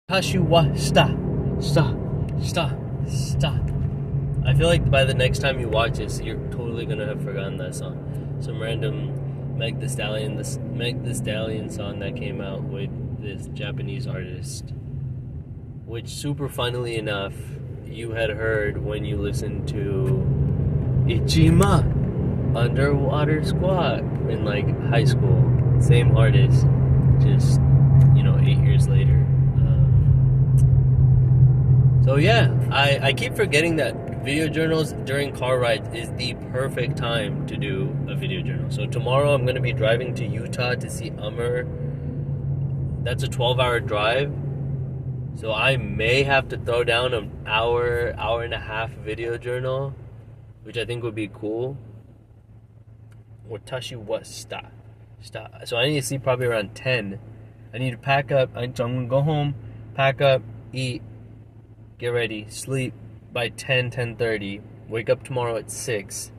Kashiwa, stop, stop, stop, stop. I feel like by the next time you watch this, you're totally gonna have forgotten that song. Some random Meg Thee Stallion song that came out with this Japanese artist, which super funnily enough, you had heard when you listened to Ichima Underwater Squad in like high school. Same artist, just 8 years later. So yeah, I keep forgetting that video journals during car rides is the perfect time to do a video journal. So tomorrow I'm going to be driving to Utah to see Umar. That's a 12-hour drive. So I may have to throw down an hour and a half video journal, which I think would be cool. Watashi wa stop. So I need to sleep probably around 10. I need to pack up. So I'm going to go home, pack up, eat, get ready, sleep by 10:30, wake up tomorrow at 6,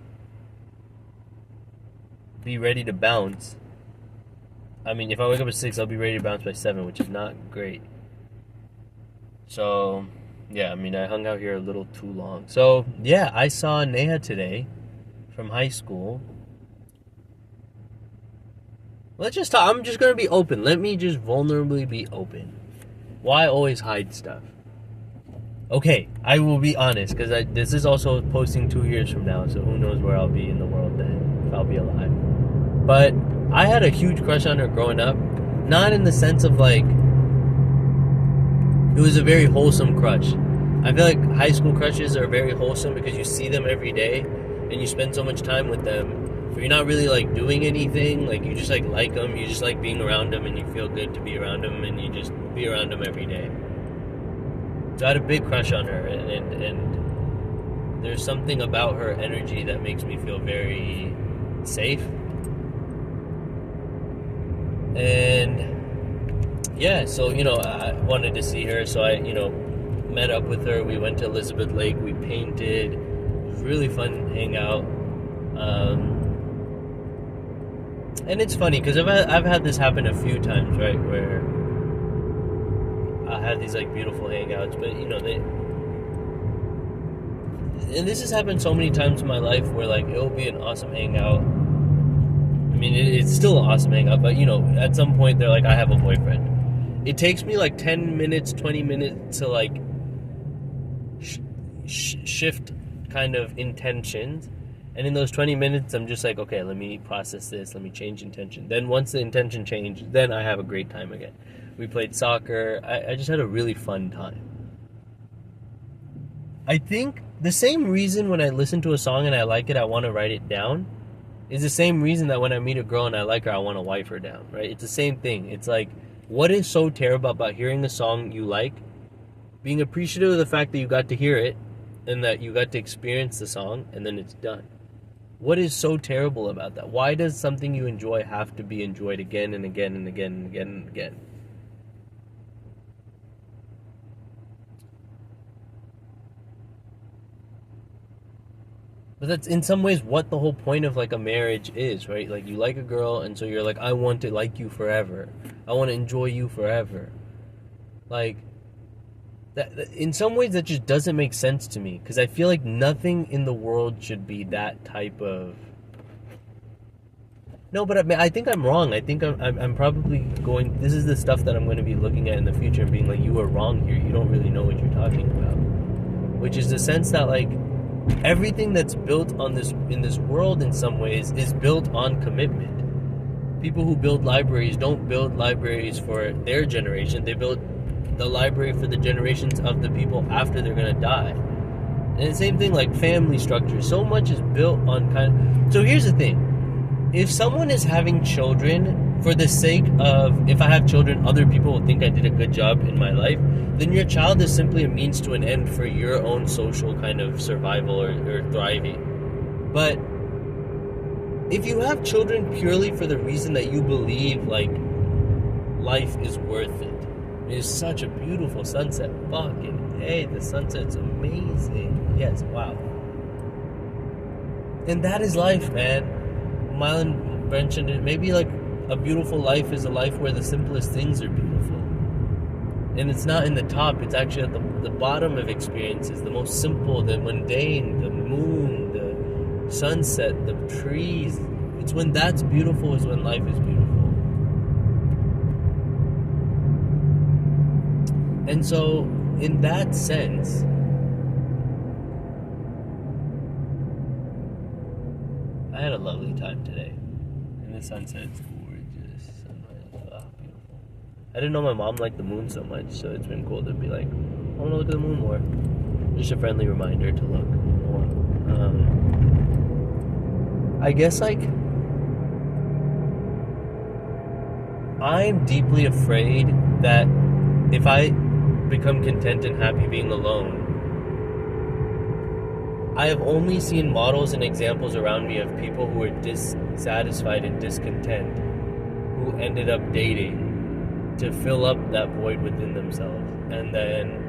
be ready to bounce. I mean, if I wake up at 6, I'll be ready to bounce by 7, which is not great. So, yeah, I mean, I hung out here a little too long. So, yeah, I saw Neha today from high school. Let's just talk. I'm just going to be open. Let me just vulnerably be open. Why always hide stuff? Okay, I will be honest, because this is also posting 2 years from now, so who knows where I'll be in the world then, if I'll be alive. But I had a huge crush on her growing up, not in the sense of like, it was a very wholesome crush. I feel like high school crushes are very wholesome because you see them every day, and you spend so much time with them, but you're not really like doing anything, like you just like them, you just like being around them, and you feel good to be around them, and you just be around them every day. So I had a big crush on her, and there's something about her energy that makes me feel very safe. And yeah, so I wanted to see her, so I met up with her. We went to Elizabeth Lake, we painted. It was really fun hangout. And it's funny because I've had this happen a few times, right, where I had these like beautiful hangouts, but and this has happened so many times in my life where like it'll be an awesome hangout. I mean, it's still an awesome hangout, but at some point they're like, I have a boyfriend. It takes me like 10 minutes, 20 minutes to like shift kind of intentions, and in those 20 minutes I'm just like, okay, let me process this, let me change intention. Then once the intention changed, then I have a great time again. We played soccer. I just had a really fun time. I think the same reason when I listen to a song and I like it, I want to write it down, is the same reason that when I meet a girl and I like her, I want to wife her down, right? It's the same thing. It's like, what is so terrible about hearing a song you like, being appreciative of the fact that you got to hear it, and that you got to experience the song, and then it's done? What is so terrible about that? Why does something you enjoy have to be enjoyed again and again and again and again and again? But that's in some ways what the whole point of like a marriage is, right? Like you like a girl, and so you're like, I want to like you forever. I want to enjoy you forever. Like that in some ways that just doesn't make sense to me, because I feel like nothing in the world should be that type of. No, but I think I'm wrong. I think I'm probably going. This is the stuff that I'm going to be looking at in the future and being like, you are wrong here. You don't really know what you're talking about. Which is the sense that like, everything that's built in this world in some ways is built on commitment. People who build libraries don't build libraries for their generation. They build the library for the generations of the people after they're going to die. And the same thing like family structure. So much is built on So here's the thing. If someone is having children for the sake of, if I have children, other people will think I did a good job in my life, then your child is simply a means to an end for your own social kind of survival or thriving. But if you have children purely for the reason that you believe like life is worth it, it is such a beautiful sunset. Fucking hey, the sunset's amazing. Yes, wow. And that is life, man. Mylan mentioned it. Maybe like a beautiful life is a life where the simplest things are beautiful. And it's not in the top, it's actually at the bottom of experiences, the most simple, the mundane, the moon, the sunset, the trees. It's when that's beautiful is when life is beautiful. And so, in that sense, I had a lovely time today. And the sunset's gorgeous. Sunrise, beautiful. I didn't know my mom liked the moon so much, so it's been cool to be like, I want to look at the moon more. Just a friendly reminder to look more. I guess, like, I'm deeply afraid that if I become content and happy being alone, I have only seen models and examples around me of people who are dissatisfied and discontent, who ended up dating to fill up that void within themselves, and then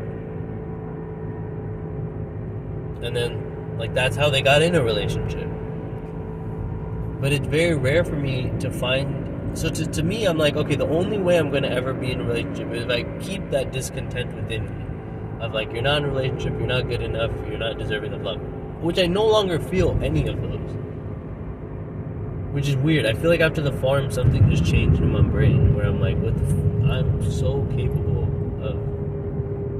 like that's how they got in a relationship. But it's very rare for me to find. So to me, I'm like, okay, the only way I'm going to ever be in a relationship is if I keep that discontent within me. Of like, you're not in a relationship, you're not good enough, you're not deserving of love. Which I no longer feel any of those. Which is weird. I feel like after the farm, something just changed in my brain. Where I'm like, I'm so capable of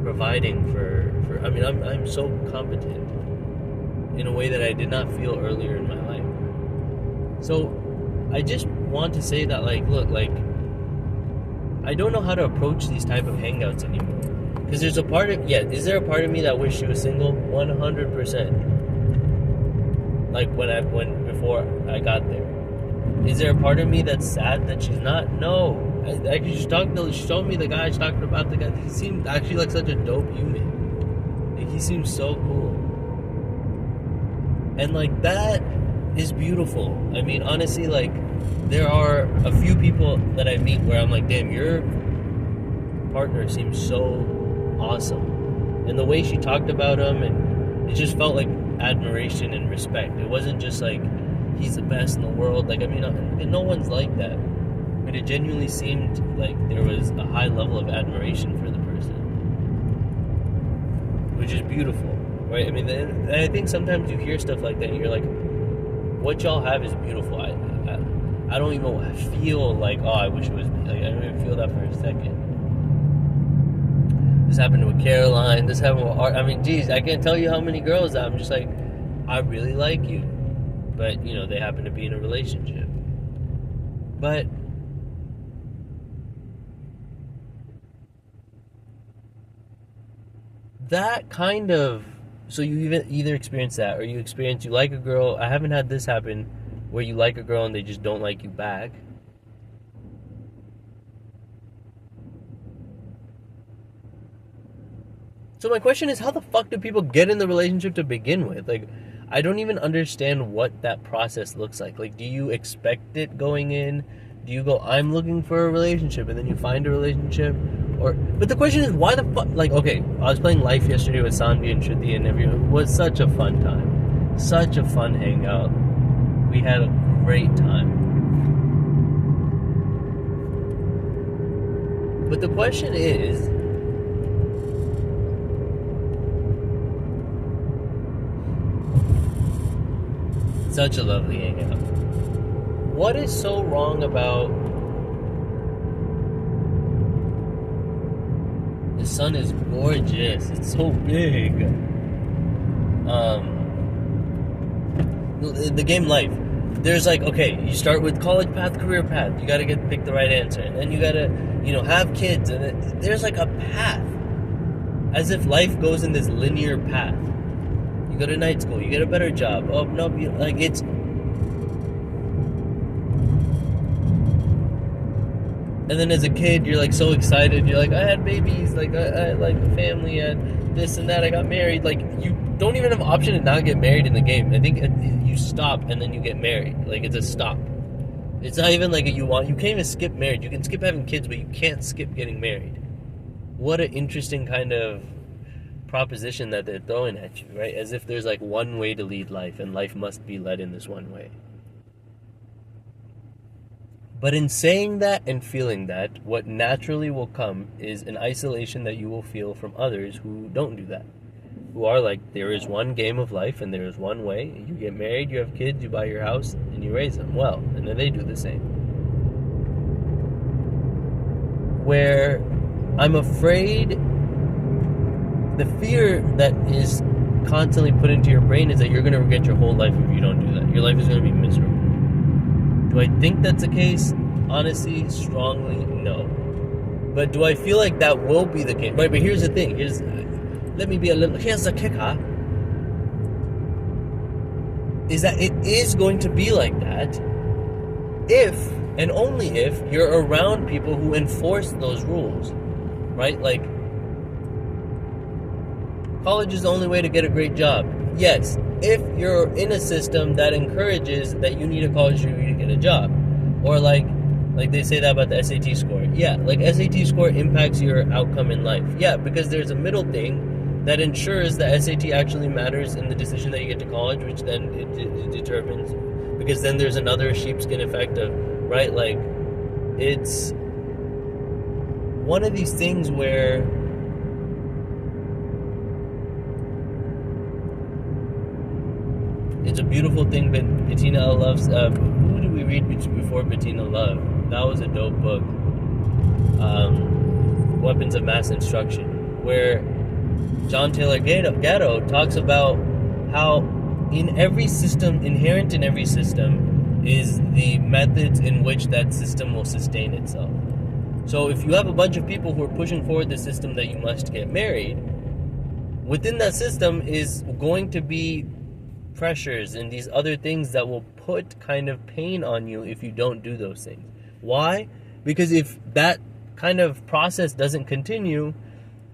providing for I mean, I'm so competent in a way that I did not feel earlier in my life. So I just want to say that, like, look, like, I don't know how to approach these type of hangouts anymore. Because there's a part of, is there a part of me that wished she was single? 100%. Like, before I got there. Is there a part of me that's sad that she's not? No. She showed me the guy, she talked about the guy. He seemed actually like such a dope human. Like, he seems so cool. And, like, that is beautiful. I mean, honestly, like, there are a few people that I meet where I'm like, damn, your partner seems so awesome. And the way she talked about him, and it just felt like admiration and respect. It wasn't just like, he's the best in the world. Like, I mean, no one's like that. But it genuinely seemed like there was a high level of admiration for the person. Which is beautiful, right? I mean, and I think sometimes you hear stuff like that and you're like, what y'all have is beautiful. I don't even feel like, oh, I wish it was me. Like, I don't even feel that for a second. This happened with Caroline. This happened with Art. I mean, geez, I can't tell you how many girls that I'm just like, I really like you. But, you know, they happen to be in a relationship. But that kind of, so you either experience that, or you like a girl. I haven't had this happen where you like a girl and they just don't like you back. So my question is, how the fuck do people get in the relationship to begin with? Like, I don't even understand what that process looks like. Like, do you expect it going in? Do you go, I'm looking for a relationship, and then you find a relationship? But the question is, why the fuck? Like, okay, I was playing Life yesterday with Sanvi and Shruti and everyone. It was such a fun time. Such a fun hangout. We had a great time. But the question is, such a lovely hangout. What is so wrong about... The sun is gorgeous. It's so big. The game Life. There's like, okay, you start with college path, career path. You gotta pick the right answer. And then you gotta, have kids. And there's like a path. As if life goes in this linear path. You go to night school, you get a better job. Oh, no, it's... And then as a kid, you're like so excited. You're like, I had babies. Like, I like a family. I had this and that. I got married. Like, you don't even have an option to not get married in the game. I think you stop and then you get married. Like, it's a stop. It's not even like you can't even skip marriage. You can skip having kids, but you can't skip getting married. What an interesting kind of proposition that they're throwing at you, right? As if there's like one way to lead life and life must be led in this one way. But in saying that and feeling that, what naturally will come is an isolation that you will feel from others who don't do that. Who are like, there is one game of life and there is one way. You get married, you have kids, you buy your house, and you raise them well. And then they do the same. Where I'm afraid the fear that is constantly put into your brain is that you're going to regret your whole life if you don't do that. Your life is going to be miserable. Do I think that's the case? Honestly, strongly, no. But do I feel like that will be the case? Right, but here's the thing. Here's the kicker. Is that it is going to be like that if, and only if, you're around people who enforce those rules. Right? Like, college is the only way to get a great job. Yes, if you're in a system that encourages that you need a college degree to get a job. Or like they say that about the SAT score. Yeah, like SAT score impacts your outcome in life. Yeah, because there's a middle thing that ensures that SAT actually matters in the decision that you get to college, which then it determines. Because then there's another sheepskin effect of, right, like, it's one of these things where it's a beautiful thing. But Bettina loves. Who did we read before Bettina Love? That was a dope book. Weapons of Mass Instruction, where John Taylor Gatto talks about how in every system, inherent in every system, is the methods in which that system will sustain itself. So if you have a bunch of people who are pushing forward the system that you must get married, within that system is going to be pressures and these other things that will put kind of pain on you if you don't do those things. Why? Because if that kind of process doesn't continue,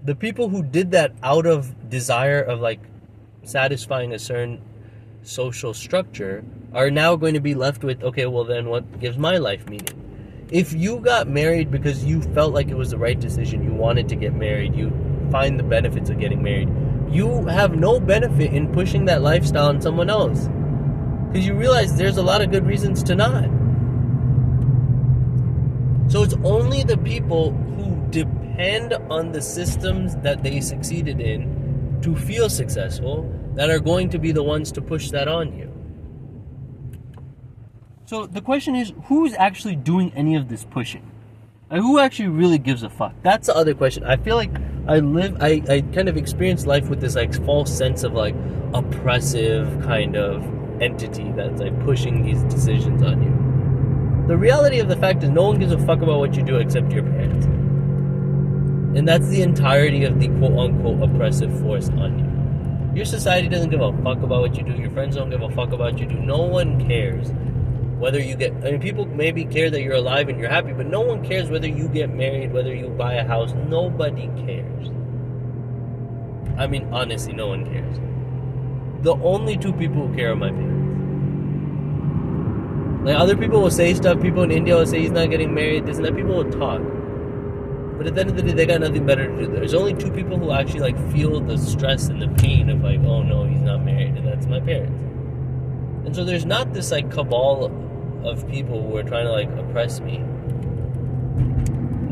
the people who did that out of desire of like satisfying a certain social structure are now going to be left with, okay, well then what gives my life meaning? If you got married because you felt like it was the right decision, you wanted to get married, you find the benefits of getting married, you have no benefit in pushing that lifestyle on someone else. Because you realize there's a lot of good reasons to not. So it's only the people who depend on the systems that they succeeded in to feel successful that are going to be the ones to push that on you. So the question is, who's actually doing any of this pushing? Like, who actually really gives a fuck? That's the other question. I feel like I kind of experience life with this like false sense of like oppressive kind of entity that's like pushing these decisions on you. The reality of the fact is no one gives a fuck about what you do except your parents. And that's the entirety of the quote-unquote oppressive force on you. Your society doesn't give a fuck about what you do. Your friends don't give a fuck about what you do. No one cares whether you get... I mean, people maybe care that you're alive and you're happy, but no one cares whether you get married, whether you buy a house. Nobody cares. I mean, honestly, no one cares. The only two people who care are my parents. Like, other people will say stuff. People in India will say he's not getting married. This and that. People will talk. But at the end of the day, they got nothing better to do. There's only two people who actually, like, feel the stress and the pain of, like, oh, no, he's not married. And that's my parents. And so there's not this, like, cabal of people who are trying to, like, oppress me.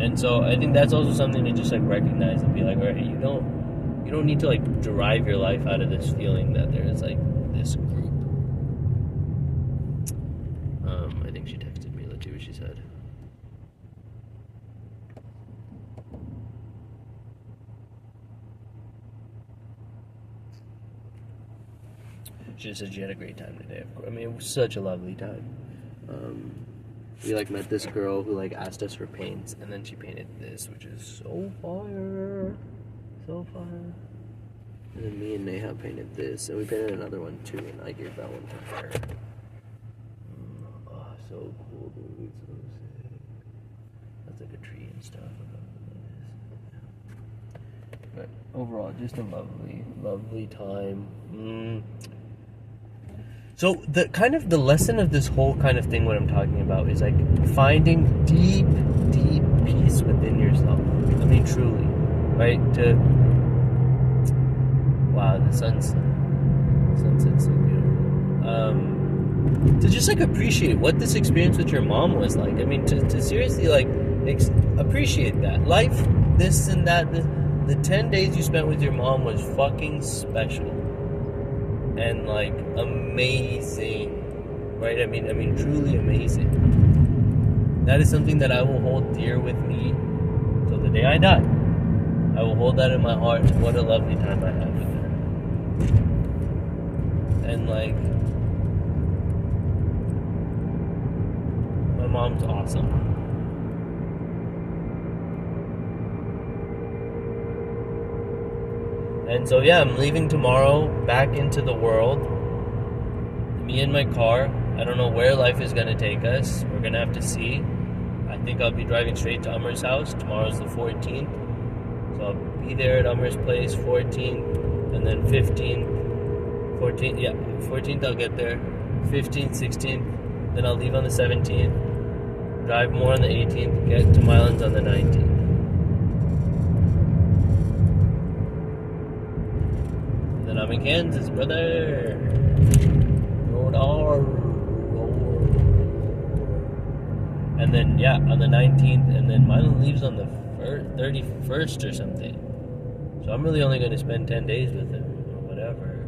And so I think that's also something to just, like, recognize and be like, all right, you don't need to, like, derive your life out of this feeling that there's, like, this group. I think she texted me. Let's see what she said. She just said she had a great time today. Of course. I mean, it was such a lovely time. We like met this girl who like asked us for paints, and then she painted this, which is so fire, so fire. And then me and Neha painted this, and we painted another one too, and I gave that one to her. Oh, so cool, dude, so sick. That's like a tree and stuff. But overall, just a lovely, lovely time. So the lesson of this whole kind of thing, what I'm talking about, is like finding deep, deep peace within yourself. I mean, truly, right? Wow, the sunset's so beautiful. to just like appreciate what this experience with your mom was like. I mean, to seriously like appreciate that life, this and that. The 10 days you spent with your mom was fucking special and like amazing, right? I mean, truly amazing. That is something that I will hold dear with me till the day I die. I will hold that in my heart. What a lovely time I had with her. And like, my mom's awesome. And so yeah, I'm leaving tomorrow back into the world. Me and my car. I don't know where life is going to take us. We're going to have to see. I think I'll be driving straight to Umer's house. Tomorrow's the 14th. So I'll be there at Umer's place 14th. And then 15th. 14th I'll get there. 15th, 16th. Then I'll leave on the 17th. Drive more on the 18th. Get to Mylands on the 19th. And I'm in Kansas, brother. And then, yeah, on the 19th, and then Mylan leaves on the 31st or something. So I'm really only going to spend 10 days with him, or whatever.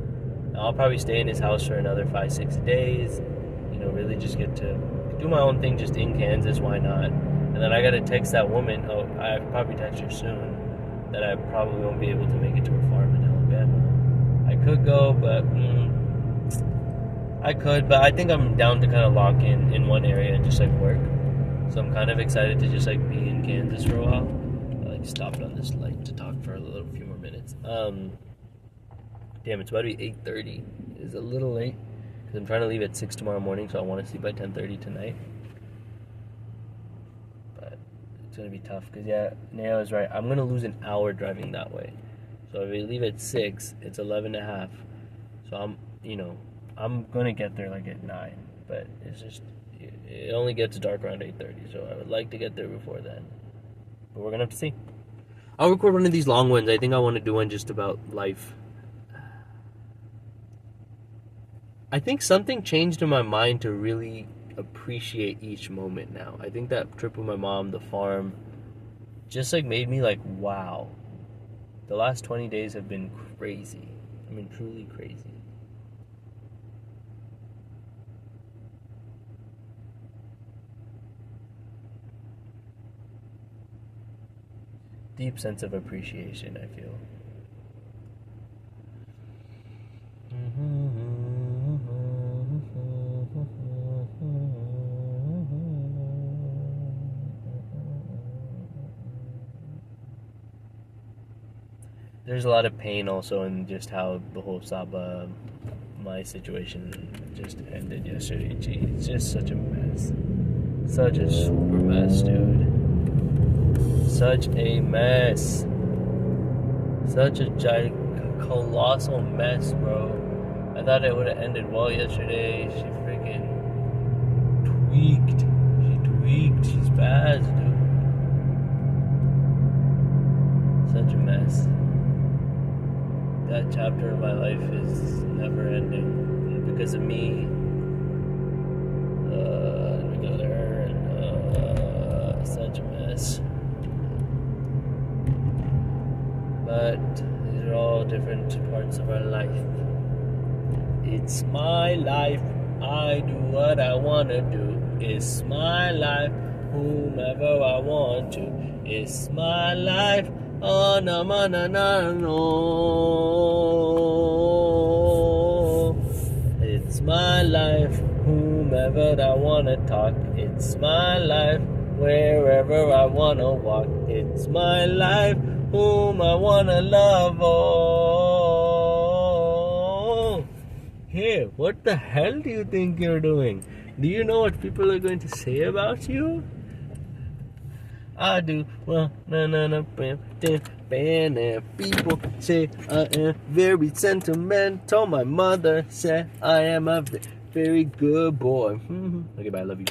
And I'll probably stay in his house for another 5-6 days. You know, really just get to do my own thing just in Kansas, why not? And then I got to text that woman, I'll probably text her soon, that I probably won't be able to make it to her farm in Alabama. I could go, but... I could, but I think I'm down to kind of lock in one area and just like work. So I'm kind of excited to just like be in Kansas for a while. I like stopped on this light to talk for a few more minutes. Damn, it's about to be 8:30. It's a little late because I'm trying to leave at 6 tomorrow morning, so I want to sleep by 10:30 tonight. But it's gonna be tough because yeah, Neo is right. I'm gonna lose an hour driving that way. So if we leave at 6, it's 11:30. So I'm gonna get there like at 9, but it's just it only gets dark around 8:30, so I would like to get there before then. But we're gonna have to see. I'll record one of these long ones. I think I want to do one just about life. I think something changed in my mind to really appreciate each moment now. I think that trip with my mom, the farm, just like made me like, wow. The last 20 days have been crazy. I mean, truly crazy. Deep sense of appreciation, I feel. There's a lot of pain also in just how the whole Saba, my situation just ended yesterday. Gee, it's just such a mess. Such a super mess, dude. Such a mess. Such a colossal mess, bro. I thought it would have ended well yesterday. She freaking tweaked. She tweaked. She's bad, dude. Such a mess. That chapter of my life is never ending. And because of me, let me go there. Such a mess. But these are all different parts of our life. It's my life. I do what I want to do. It's my life. Whomever I want to. It's my life. Oh, no, no, no, no. It's my life. Whomever I want to talk. It's my life. Wherever I want to walk. It's my life. Whom I wanna love, oh. Hey, what the hell do you think you're doing? Do you know what people are going to say about you? I do, well, people say I am very sentimental. My mother said I am a very good boy. Okay, bye, I love you.